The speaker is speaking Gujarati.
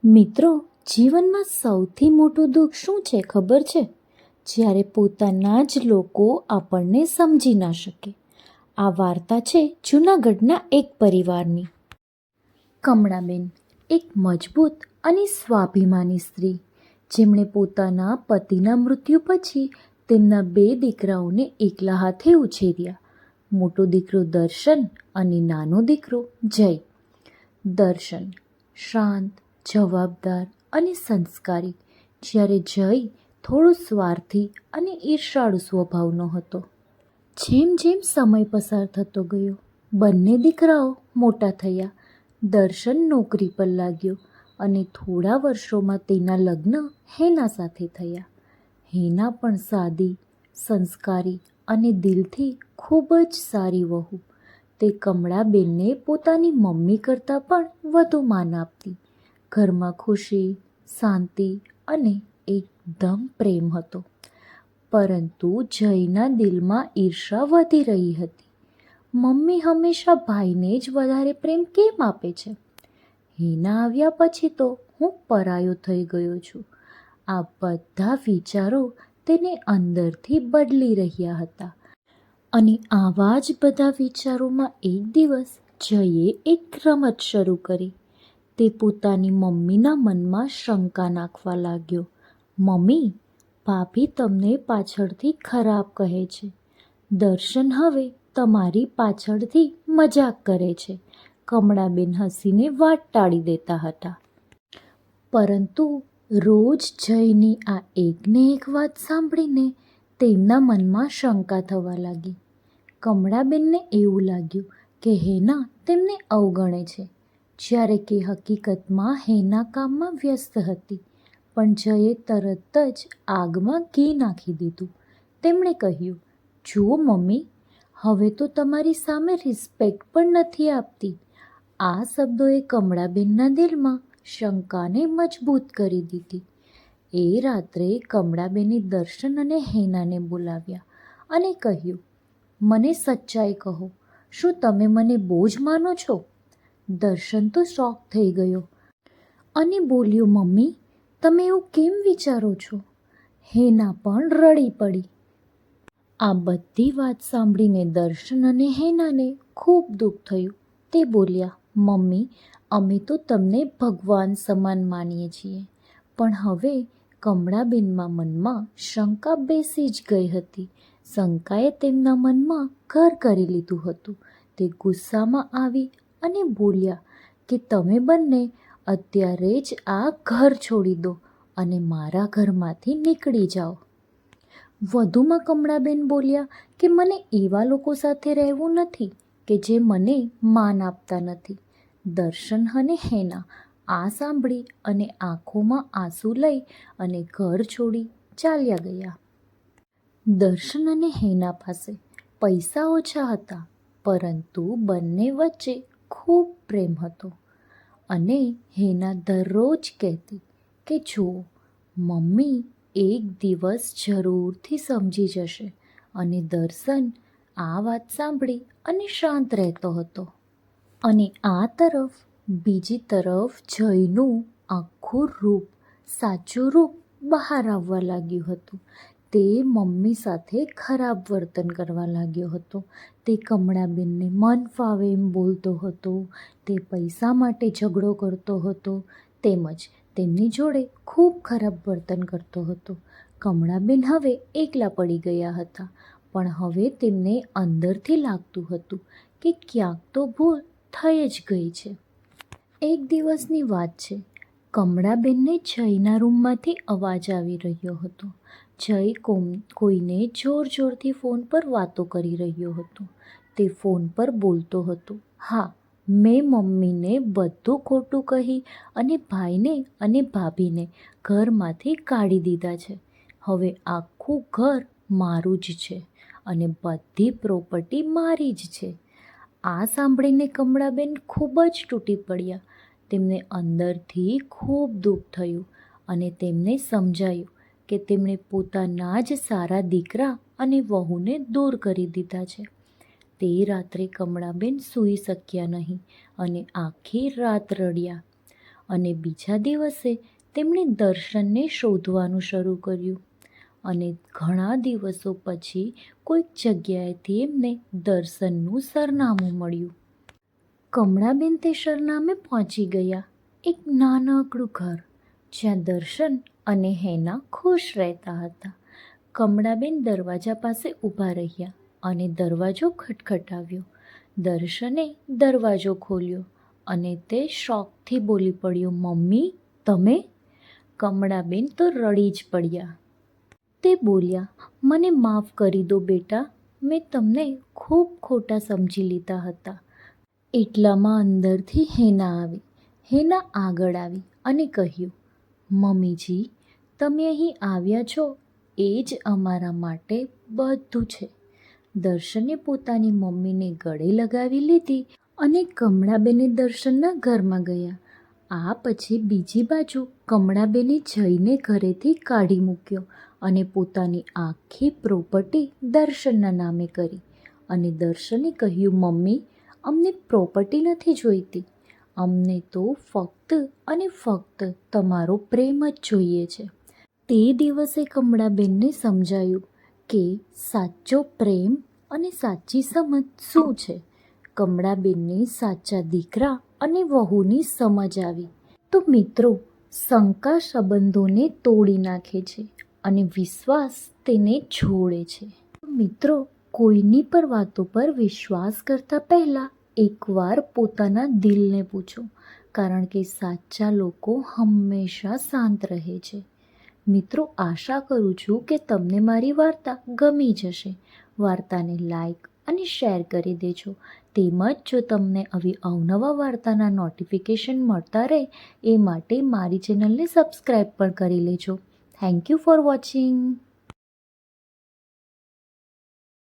મિત્રો, જીવનમાં સૌથી મોટું દુઃખ શું છે ખબર છે? જ્યારે પોતાના જ લોકો આપણને સમજી ના શકે. આ વાર્તા છે જૂનાગઢના એક પરિવારની. કમળાબેન એક મજબૂત અને સ્વાભિમાની સ્ત્રી, જેમણે પોતાના પતિના મૃત્યુ પછી તેમના 2 દીકરાઓને એકલા હાથે ઉછેર્યા. મોટો દીકરો દર્શન અને નાનો દીકરો જય. દર્શન શાંત, જવાબદાર અને સંસ્કારી, જ્યારે જય થોડો સ્વાર્થી અને ઈર્ષાળુ સ્વભાવનો હતો. જેમ જેમ સમય પસાર થતો ગયો, બંને દીકરાઓ મોટા થયા. દર્શન નોકરી પર લાગ્યો અને થોડા વર્ષોમાં તેના લગ્ન હેના સાથે થયા. હેના પણ સાદી, સંસ્કારી અને દિલથી ખૂબ જ સારી વહુ. તે કમળાબેનને પોતાની મમ્મી કરતાં પણ વધુ માન આપતી. ઘરમાં ખુશી, શાંતિ અને એકદમ પ્રેમ હતો. પરંતુ જયના દિલમાં ઈર્ષા વધી રહી હતી. મમ્મી હંમેશા ભાઈને જ વધારે પ્રેમ કેમ આપે છે? હેના આવ્યા પછી તો હું પરાયો થઈ ગયો છું. આ બધા વિચારો તેને અંદરથી બદલી રહ્યા હતા. અને આવા જ બધા વિચારોમાં એક દિવસ જયે એક રમત શરૂ કરી. તે પોતાની મમ્મીના મનમાં શંકા નાખવા લાગ્યો. મમ્મી, ભાભી તમને પાછળથી ખરાબ કહે છે. દર્શન હવે તમારી પાછળથી મજાક કરે છે. કમળાબેન હસીને વાત ટાળી દેતા હતા. પરંતુ રોજ જયની આ એકને એક વાત સાંભળીને તેમના મનમાં શંકા થવા લાગી. કમળાબેનને એવું લાગ્યું કે હેના તેમને અવગણે છે, જ્યારે કે હકીકતમાં હેના કામમાં વ્યસ્ત હતી. પણ જયે તરત જ આગમાં ઘી નાખી દીધું. તેમણે કહ્યું, જુઓ મમ્મી, હવે તો તમારી સામે રિસ્પેક્ટ પણ નથી આપતી. આ શબ્દોએ કમળાબેનના દિલમાં શંકાને મજબૂત કરી દીધી. એ રાત્રે કમળાબેને દર્શન અને હેનાને બોલાવ્યા અને કહ્યું, મને સચ્ચાઈ કહો, શું તમે મને બોજ માનો છો? દર્શન તો શોક થઈ ગયો અને બોલ્યો, મમ્મી, તમે એવું કેમ વિચારો છો? હેના પણ રડી પડી. આ બધી વાત સાંભળીને દર્શન અને હેનાને ખૂબ દુઃખ થયું. તે બોલ્યા, મમ્મી, અમે તો તમને ભગવાન સમાન માનીએ છીએ. પણ હવે કમળાબેનના મનમાં શંકા બેસી જ ગઈ હતી. શંકાએ તેમના મનમાં ઘર કરી લીધું હતું. તે ગુસ્સામાં આવી અને બોલ્યા કે તમે બંને અત્યારે જ આ ઘર છોડી દો અને મારા ઘરમાંથી નીકળી જાઓ. વધુમાં કમળાબેન બોલ્યા કે મને એવા લોકો સાથે રહેવું નથી કે જે મને માન આપતા નથી. દર્શન અને હેના આ સાંભળી અને આંખોમાં આંસુ લઈ અને ઘર છોડી ચાલ્યા ગયા. દર્શન અને હેના પાસે પૈસા ઓછા હતા, પરંતુ બંને વચ્ચે ખૂબ પ્રેમ હતો. અને હેના દરરોજ કહેતી કે જુઓ, મમ્મી એક દિવસ જરૂરથી સમજી જશે. અને દર્શન આ વાત સાંભળી અને શાંત રહેતો હતો. અને આ તરફ બીજી તરફ જયનું આખું રૂપ, સાચું રૂપ બહાર આવવા લાગ્યું હતું. તે મમ્મી સાથે ખરાબ વર્તન કરવા લાગ્યો હતો. તે કમળાબેનને મન ફાવે એમ બોલતો હતો. તે પૈસા માટે ઝઘડો કરતો હતો. તેમજ તેમની જોડે ખૂબ ખરાબ વર્તન કરતો હતો. કમળાબેન હવે એકલા પડી ગયા હતા. પણ હવે તેમને અંદરથી લાગતું હતું કે ક્યાંક તો ભૂલ થઈ જ ગઈ છે. એક દિવસની વાત છે. કમળાબેનને જયના રૂમમાંથી અવાજ આવી રહ્યો હતો. જય કોઈને જોર જોરથી ફોન પર વાતો કરી રહ્યો હતો. તે ફોન પર બોલતો હતો, હા, મેં મમ્મીને બધું ખોટું કહી અને ભાઈને અને ભાભીને ઘરમાંથી કાઢી દીધા છે. હવે આખું ઘર મારું જ છે અને બધી પ્રોપર્ટી મારી જ છે. આ સાંભળીને કમળાબેન ખૂબ જ તૂટી પડ્યા. તેમને અંદરથી ખૂબ દુઃખ થયું અને તેમને સમજાયું કે તેમણે પોતાના જ સારા દીકરા અને વહુને દૂર કરી દીધા છે. તે રાત્રે કમળાબેન સૂઈ શક્યા નહીં અને આખી રાત રડ્યા. અને બીજા દિવસે તેમણે દર્શનને શોધવાનું શરૂ કર્યું અને ઘણા દિવસો પછી કોઈક જગ્યાએથી એમને દર્શનનું સરનામું મળ્યું. કમળાબેન તે સરનામે પહોંચી ગયા. એક નાનકડું ઘર જ્યાં દર્શન અને હેના ખુશ રહેતા હતા. કમળાબેન દરવાજા પાસે ઊભા રહ્યા અને દરવાજો ખટખટાવ્યો. દર્શને દરવાજો ખોલ્યો અને તે શોકથી બોલી પડ્યો, મમ્મી તમે? કમળાબેન તો રડી જ પડ્યા. તે બોલ્યા, મને માફ કરી દો બેટા, મેં તમને ખૂબ ખોટા સમજી લીધા હતા. એટલામાં અંદરથી હેના આવી. હેના આગળ આવી અને કહ્યું, મમ્મીજી તમે અહીં આવ્યા છો એ જ અમારા માટે બધું છે. દર્શને પોતાની મમ્મીને ગળે લગાવી લીધી અને કમળાબેને દર્શનના ઘરમાં ગયા. આ પછી બીજી બાજુ કમળાબેને જઈને ઘરેથી કાઢી મૂક્યો અને પોતાની આખી પ્રોપર્ટી દર્શનના નામે કરી. અને દર્શને કહ્યું, મમ્મી અમને પ્રોપર્ટી નથી જોઈતી, અમને તો ફક્ત અને ફક્ત તમારો પ્રેમ જ જોઈએ છે. તે દિવસે કમળાબેનને સમજાયું કે સાચો પ્રેમ અને સાચી સમજ શું છે. કમળાબેનને સાચા દીકરા અને વહુની સમજ આવી. તો મિત્રો, શંકા સંબંધોને તોડી નાખે છે અને વિશ્વાસ તેને જોડે છે. મિત્રો, કોઈની પર વાતો પર વિશ્વાસ કરતા પહેલાં એકવાર પોતાના દિલને પૂછો, કારણ કે સાચા લોકો હંમેશા શાંત રહે છે. મિત્રો, આશા કરું છું કે તમને મારી વાર્તા ગમી જશે. વાર્તાને લાઈક અને શેર કરી દેજો. તેમજ જો તમને આવી અવનવા વાર્તાના નોટિફિકેશન મળતા રહે એ માટે મારી ચેનલને સબસ્ક્રાઈબ પણ કરી લેજો. Thank you for watching.